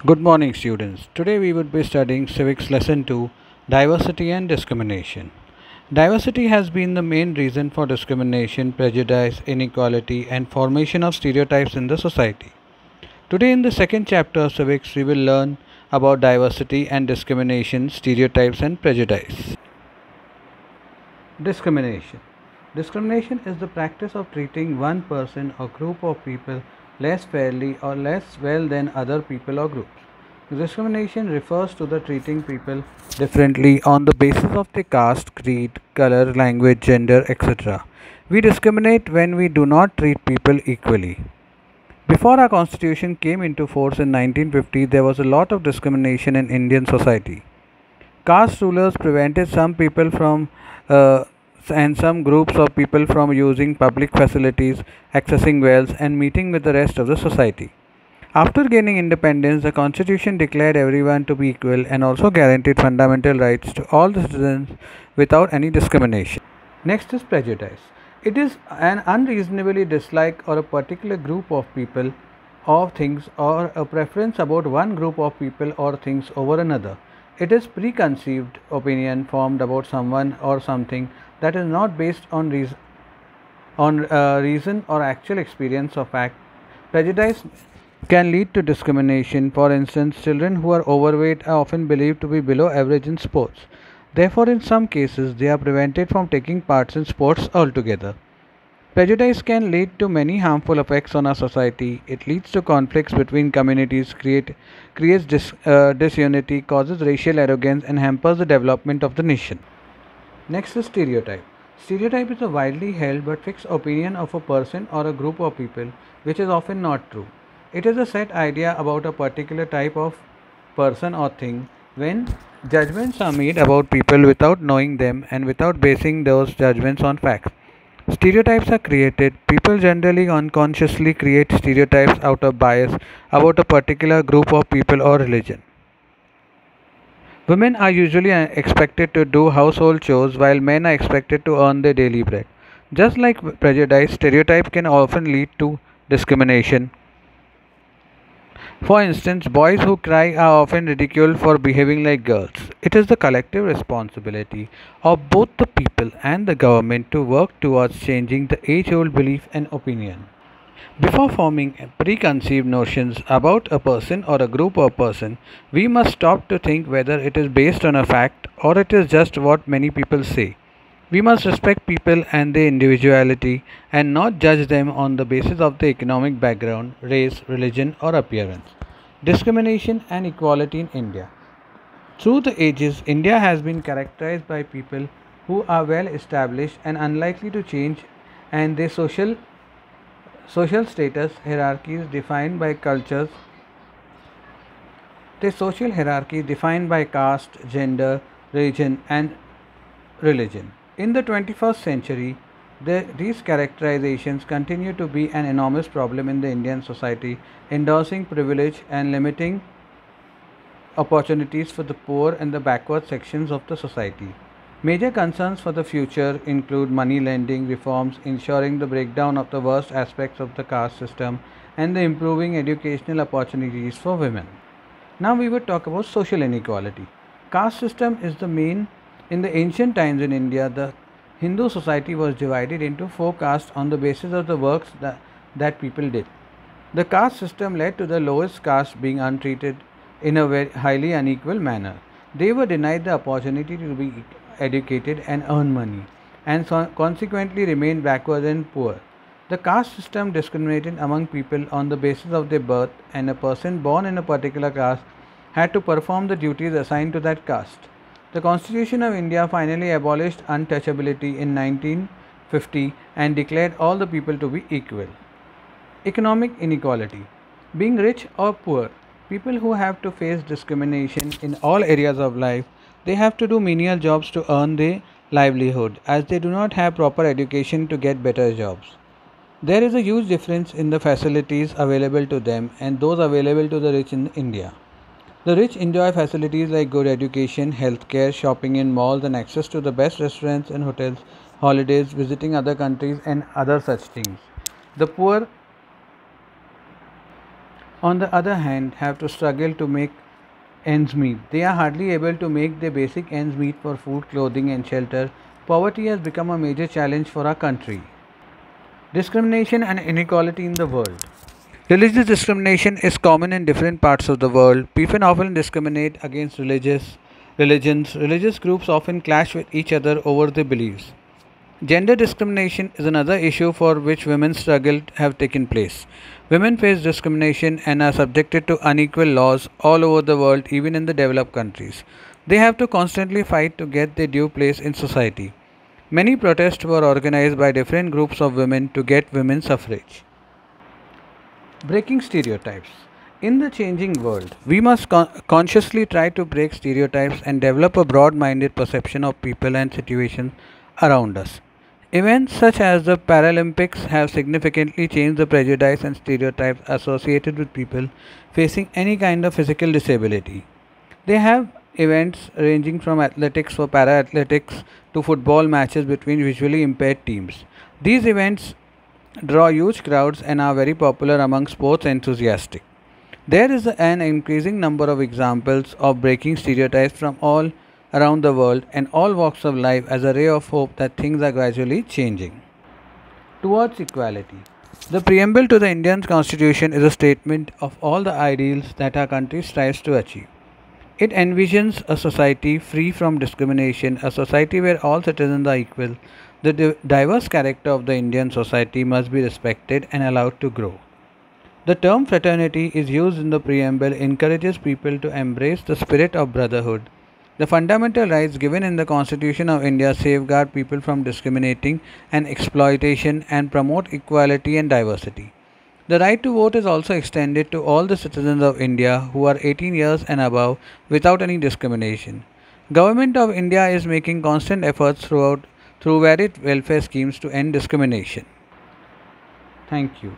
Good morning, students. Today we would be studying Civics Lesson 2, Diversity and Discrimination. Diversity has been the main reason for discrimination, prejudice, inequality, and formation of stereotypes in the society. Today, in the second chapter of Civics, we will learn about diversity and discrimination, stereotypes, and prejudice. Discrimination. Discrimination is the practice of treating one person or group of people less fairly or less well than other people or groups. Discrimination refers to the treating people differently on the basis of their caste, creed, color, language, gender, etc. We discriminate when we do not treat people equally. Before our constitution came into force in 1950, there was a lot of discrimination in Indian society. Caste rulers prevented some people from and some groups of people from using public facilities, accessing wells, and meeting with the rest of the society. After gaining independence, the constitution declared everyone to be equal and also guaranteed fundamental rights to all the citizens without any discrimination. Next is prejudice. It is an unreasonably dislike or a particular group of people or things or a preference about one group of people or things over another. It is preconceived opinion formed about someone or something that is not based on reason or actual experience or fact. Prejudice can lead to discrimination. For instance, children who are overweight are often believed to be below average in sports. Therefore, in some cases, they are prevented from taking part in sports altogether. Prejudice can lead to many harmful effects on our society. It leads to conflicts between communities, creates disunity, causes racial arrogance, and hampers the development of the nation. Next is stereotype. Stereotype is a widely held but fixed opinion of a person or a group of people, which is often not true. It is a set idea about a particular type of person or thing. When judgments are made about people without knowing them and without basing those judgments on facts, stereotypes are created. People generally unconsciously create stereotypes out of bias about a particular group of people or religion. Women are usually expected to do household chores while men are expected to earn their daily bread. Just like prejudice, stereotype can often lead to discrimination. For instance, boys who cry are often ridiculed for behaving like girls. It is the collective responsibility of both the people and the government to work towards changing the age old belief and opinion. Before forming preconceived notions about a person or a group of person, we must stop to think whether it is based on a fact or it is just what many people say. We must respect people and their individuality and not judge them on the basis of their economic background, race, religion, or appearance. Discrimination and equality in India. Through the ages, India has been characterized by people who are well established and unlikely to change, and their social status hierarchies defined by cultures. Their social hierarchy defined by caste, gender, religion, and religion. In the 21st century, these characterizations continue to be an enormous problem in the Indian society, endorsing privilege and limiting opportunities for the poor and the backward sections of the society. Major concerns for the future include money lending reforms, ensuring the breakdown of the worst aspects of the caste system, and the improving educational opportunities for women. Now we will talk about social inequality. Caste system is the main. In the ancient times in India, the Hindu society was divided into four castes on the basis of the works that people did. The caste system led to the lowest caste being untreated in a very highly unequal manner. They were denied the opportunity to be educated and earn money, and consequently remained backward and poor. The caste system discriminated among people on the basis of their birth, and a person born in a particular caste had to perform the duties assigned to that caste. The Constitution of India finally abolished untouchability in 1950 and declared all the people to be equal. Economic inequality. Being rich or poor, people who have to face discrimination in all areas of life, they have to do menial jobs to earn their livelihood, as they do not have proper education to get better jobs. There is a huge difference in the facilities available to them and those available to the rich in India. The rich enjoy facilities like good education, healthcare, shopping in malls, and access to the best restaurants and hotels, holidays, visiting other countries, and other such things. The poor on the other hand, have to struggle to make ends meet. They are hardly able to make their basic ends meet for food, clothing, and shelter. Poverty has become a major challenge for our country. Discrimination and inequality in the world. Religious discrimination is common in different parts of the world. People often discriminate against religions. Religious groups often clash with each other over their beliefs. Gender discrimination is another issue for which women's struggle have taken place. Women face discrimination and are subjected to unequal laws all over the world, even in the developed countries. They have to constantly fight to get their due place in society. Many protests were organized by different groups of women to get women's suffrage. Breaking stereotypes. In the changing world, we must consciously try to break stereotypes and develop a broad minded perception of people and situations around us. Events such as the Paralympics have significantly changed the prejudice and stereotypes associated with people facing any kind of physical disability. They have events ranging from athletics for para-athletics to football matches between visually impaired teams. These events draw huge crowds and are very popular among sports enthusiasts. There is an increasing number of examples of breaking stereotypes from all around the world and all walks of life as a ray of hope that things are gradually changing. Towards equality. The preamble to the Indian Constitution is a statement of all the ideals that our country strives to achieve. It envisions a society free from discrimination, a society where all citizens are equal. The diverse character of the Indian society must be respected and allowed to grow. The term fraternity is used in the preamble encourages people to embrace the spirit of brotherhood. The fundamental rights given in the Constitution of India safeguard people from discriminating and exploitation and promote equality and diversity. The right to vote is also extended to all the citizens of India who are 18 years and above without any discrimination. Government of India is making constant efforts through varied welfare schemes to end discrimination. Thank you.